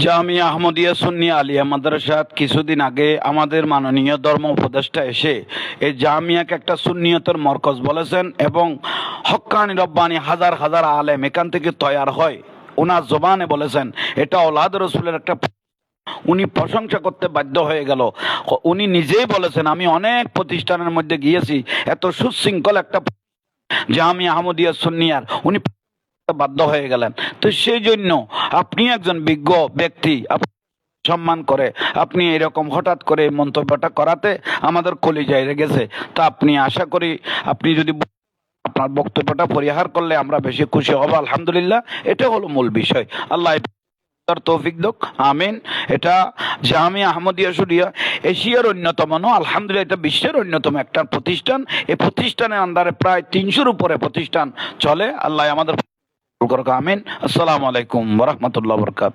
জামিয়া আহমদিয়া সুন্নি আলিয়া মাদ্রাসাত কিছুদিন আগে আমাদের মাননীয় ধর্ম উপদেষ্টা এসে এই জামিয়াকে একটা সুন্নিয়তের মরকজ বলেছেন এবং হক্কানি রব্বানি হাজার হাজার আলেম এখান থেকে তৈয়ার হয় ওনার জবানে বলেছেন এটা ওলাদ রসুলের একটা। উনি প্রশংসা করতে বাধ্য হয়ে গেল। উনি নিজেই বলেছেন আমি অনেক প্রতিষ্ঠানের মধ্যে গিয়েছি, এত সুশৃঙ্খল একটা জামিয়া আহমদিয়া সুন্নিয়ার উনি বাধ্য হয়ে গেলেন। তো সেই জন্য আপনি একজন বিজ্ঞ ব্যক্তি, সম্মান করে আপনি এরকম হঠাৎ করে এই মন্তব্যটা করাতে আমাদের কলিজায় লেগেছে। তা আপনি আশা করি আপনি যদি আপনার বক্তব্যটা পরিহার করলে আমরা বেশি খুশি হব। আলহামদুলিল্লাহ, এটা হলো মূল বিষয়। আল্লাহ তার তৌফিক দোক, আমিন। এটা জামিয়া আহমদিয়া শরিয়া এশিয়ার অন্যতম আলহামদুলিল্লাহ এটা বিশ্বের অন্যতম একটা প্রতিষ্ঠান। এই প্রতিষ্ঠানের আন্ডারে প্রায় 300-র উপরে প্রতিষ্ঠান চলে। আল্লাহ আমাদের আমিন। আসসালামু আলাইকুম ওয়া রাহমাতুল্লাহি ওয়া বারাকাতুহু।